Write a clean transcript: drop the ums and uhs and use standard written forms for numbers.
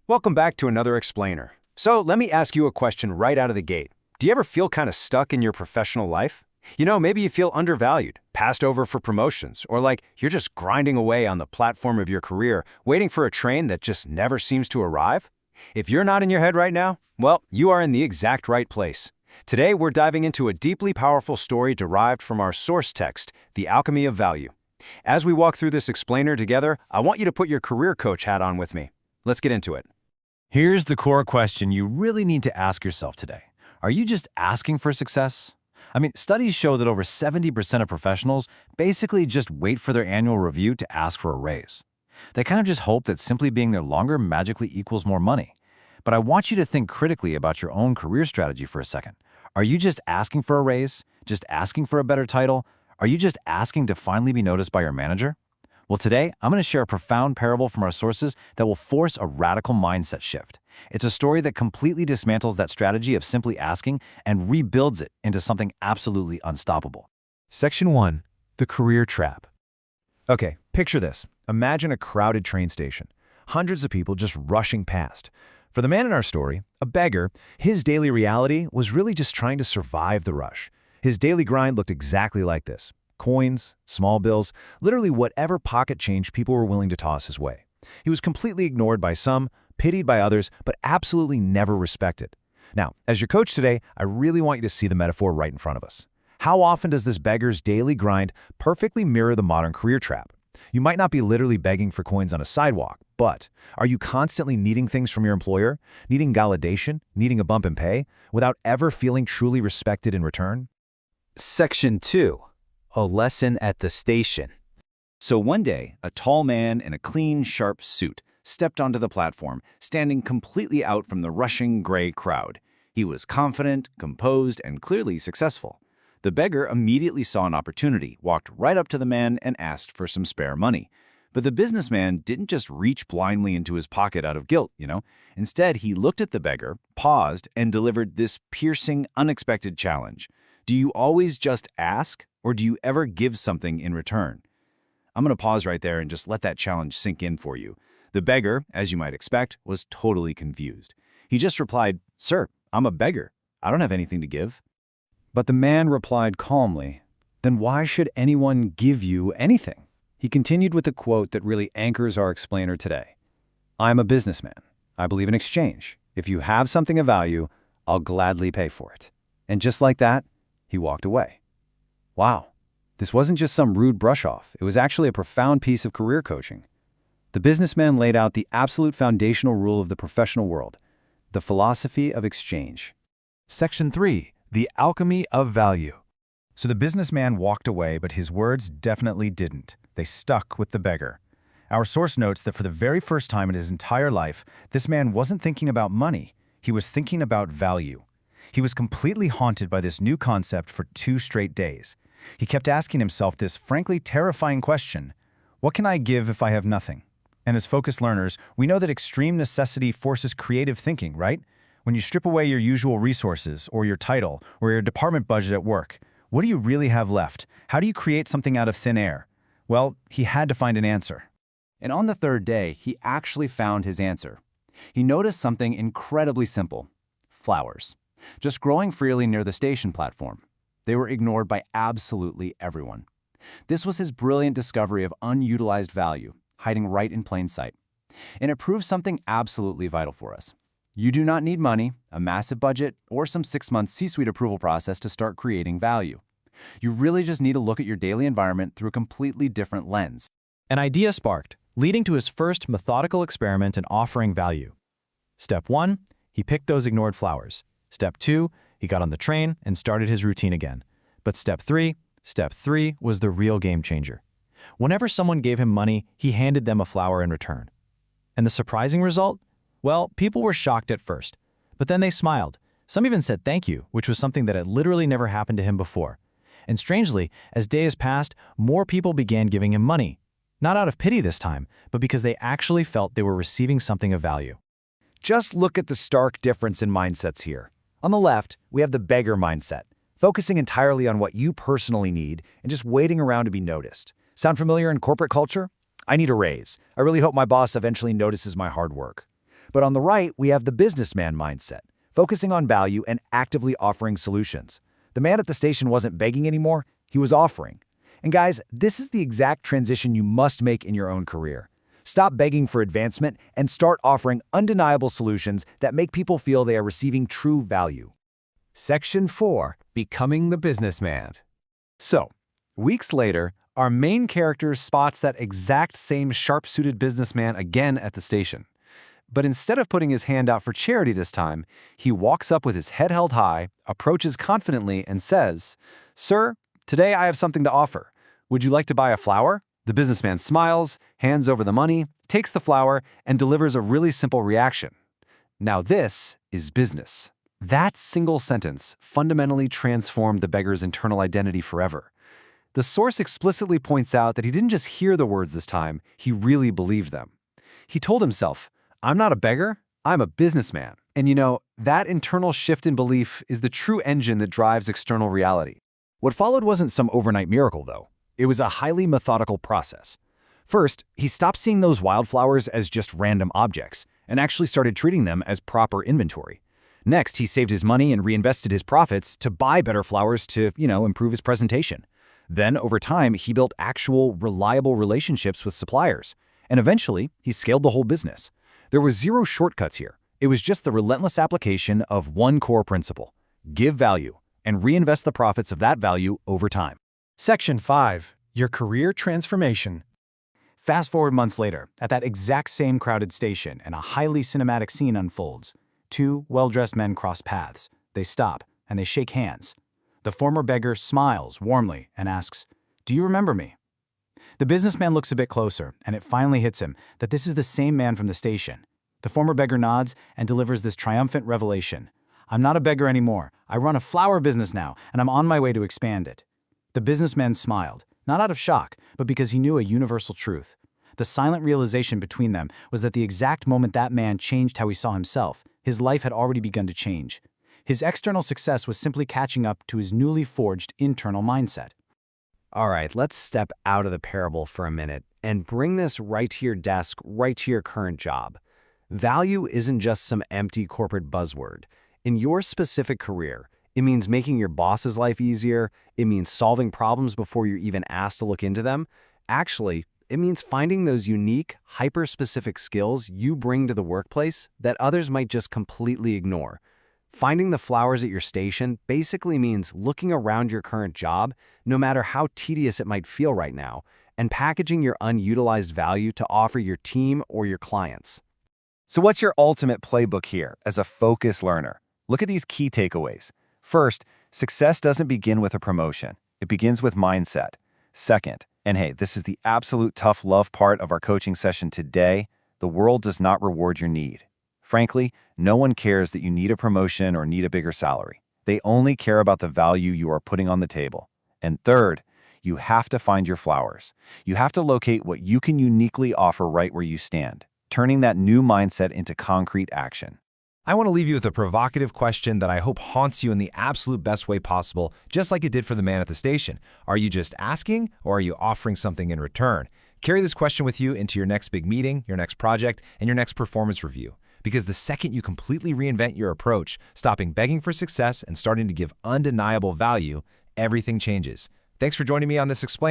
Welcome back to another explainer. So let me ask you a question right out of the gate. Do you ever feel kind of stuck in your professional life? Maybe you feel undervalued, passed over for promotions, or like you're just grinding away on the platform of your career, waiting for a train that just never seems to arrive? If you're not in your head right now, well, you are in the exact right place. Today, we're diving into a deeply powerful story derived from our source text, The Alchemy of Value. As we walk through this explainer together, I want you to put your career coach hat on with me. Let's get into it. Here's the core question you really need to ask yourself today. Are you just asking for success? Studies show that over 70% of professionals basically just wait for their annual review to ask for a raise. They kind of just hope that simply being there longer magically equals more money. But I want you to think critically about your own career strategy for a second. Are you just asking for a raise? Just asking for a better title? Are you just asking to finally be noticed by your manager? Well, today, I'm going to share a profound parable from our sources that will force a radical mindset shift. It's a story that completely dismantles that strategy of simply asking and rebuilds it into something absolutely unstoppable. Section 1. The Career Trap. Okay, picture this. Imagine a crowded train station. Hundreds of people just rushing past. For the man in our story, a beggar, his daily reality was really just trying to survive the rush. His daily grind looked exactly like this. Coins, small bills, literally whatever pocket change people were willing to toss his way. He was completely ignored by some, pitied by others, but absolutely never respected. Now, as your coach today, I really want you to see the metaphor right in front of us. How often does this beggar's daily grind perfectly mirror the modern career trap? You might not be literally begging for coins on a sidewalk, but are you constantly needing things from your employer, needing validation, needing a bump in pay, without ever feeling truly respected in return? Section 2. A lesson at the station. So one day, a tall man in a clean, sharp suit stepped onto the platform, standing completely out from the rushing gray crowd. He was confident, composed, and clearly successful. The beggar immediately saw an opportunity, walked right up to the man, and asked for some spare money. But the businessman didn't just reach blindly into his pocket out of guilt, Instead, he looked at the beggar, paused, and delivered this piercing, unexpected challenge. Do you always just ask, or do you ever give something in return? I'm going to pause right there and just let that challenge sink in for you. The beggar, as you might expect, was totally confused. He just replied, "Sir, I'm a beggar. I don't have anything to give." But the man replied calmly, "Then why should anyone give you anything?" He continued with a quote that really anchors our explainer today. "I'm a businessman. I believe in exchange. If you have something of value, I'll gladly pay for it." And just like that, he walked away. Wow, this wasn't just some rude brush-off. It was actually a profound piece of career coaching. The businessman laid out the absolute foundational rule of the professional world, the philosophy of exchange. Section 3. The Alchemy of Value. So the businessman walked away, but his words definitely didn't. They stuck with the beggar. Our source notes that for the very first time in his entire life, this man wasn't thinking about money. He was thinking about value. He was completely haunted by this new concept for 2 straight days. He kept asking himself this frankly terrifying question: what can I give if I have nothing? And as focused learners, we know that extreme necessity forces creative thinking, right? When you strip away your usual resources, or your title, or your department budget at work, what do you really have left? How do you create something out of thin air? Well, he had to find an answer. And on the 3rd day, he actually found his answer. He noticed something incredibly simple: flowers, just growing freely near the station platform. They were ignored by absolutely everyone. This was his brilliant discovery of unutilized value, hiding right in plain sight. And it proves something absolutely vital for us. You do not need money, a massive budget, or some 6-month C-suite approval process to start creating value. You really just need to look at your daily environment through a completely different lens. An idea sparked, leading to his first methodical experiment in offering value. Step 1, he picked those ignored flowers. Step 2, he got on the train and started his routine again. But Step 3 was the real game changer. Whenever someone gave him money, he handed them a flower in return. And the surprising result? Well, people were shocked at first, but then they smiled. Some even said thank you, which was something that had literally never happened to him before. And strangely, as days passed, more people began giving him money. Not out of pity this time, but because they actually felt they were receiving something of value. Just look at the stark difference in mindsets here. On the left, we have the beggar mindset, focusing entirely on what you personally need and just waiting around to be noticed. Sound familiar in corporate culture? I need a raise. I really hope my boss eventually notices my hard work. But on the right, we have the businessman mindset, focusing on value and actively offering solutions. The man at the station wasn't begging anymore, he was offering. And guys, this is the exact transition you must make in your own career. Stop begging for advancement and start offering undeniable solutions that make people feel they are receiving true value. Section 4. Becoming the businessman. So, weeks later, our main character spots that exact same sharp-suited businessman again at the station. But instead of putting his hand out for charity this time, he walks up with his head held high, approaches confidently, and says, "Sir, today I have something to offer. Would you like to buy a flower?" The businessman smiles, hands over the money, takes the flower, and delivers a really simple reaction. Now this is business. That single sentence fundamentally transformed the beggar's internal identity forever. The source explicitly points out that he didn't just hear the words this time, he really believed them. He told himself, "I'm not a beggar, I'm a businessman." And you know, that internal shift in belief is the true engine that drives external reality. What followed wasn't some overnight miracle, though. It was a highly methodical process. First, he stopped seeing those wildflowers as just random objects and actually started treating them as proper inventory. Next, he saved his money and reinvested his profits to buy better flowers to, improve his presentation. Then, over time, he built actual, reliable relationships with suppliers. And eventually, he scaled the whole business. There was zero shortcuts here. It was just the relentless application of one core principle: give value and reinvest the profits of that value over time. Section 5. Your career transformation. Fast forward months later, at that exact same crowded station, and a highly cinematic scene unfolds. Two well-dressed men cross paths. They stop, and they shake hands. The former beggar smiles warmly and asks, "Do you remember me?" The businessman looks a bit closer, and it finally hits him that this is the same man from the station. The former beggar nods and delivers this triumphant revelation. "I'm not a beggar anymore. I run a flower business now, and I'm on my way to expand it." The businessman smiled, not out of shock, but because he knew a universal truth. The silent realization between them was that the exact moment that man changed how he saw himself, his life had already begun to change. His external success was simply catching up to his newly forged internal mindset. All right, let's step out of the parable for a minute and bring this right to your desk, right to your current job. Value isn't just some empty corporate buzzword. In your specific career, it means making your boss's life easier. It means solving problems before you're even asked to look into them. Actually, it means finding those unique, hyper-specific skills you bring to the workplace that others might just completely ignore. Finding the flowers at your station basically means looking around your current job, no matter how tedious it might feel right now, and packaging your unutilized value to offer your team or your clients. So what's your ultimate playbook here as a focused learner? Look at these key takeaways. First, success doesn't begin with a promotion. It begins with mindset. Second, and hey, this is the absolute tough love part of our coaching session today, the world does not reward your need. Frankly, no one cares that you need a promotion or need a bigger salary. They only care about the value you are putting on the table. And third, you have to find your flowers. You have to locate what you can uniquely offer right where you stand, turning that new mindset into concrete action. I want to leave you with a provocative question that I hope haunts you in the absolute best way possible, just like it did for the man at the station. Are you just asking, or are you offering something in return? Carry this question with you into your next big meeting, your next project, and your next performance review. Because the second you completely reinvent your approach, stopping begging for success and starting to give undeniable value, everything changes. Thanks for joining me on this Explain.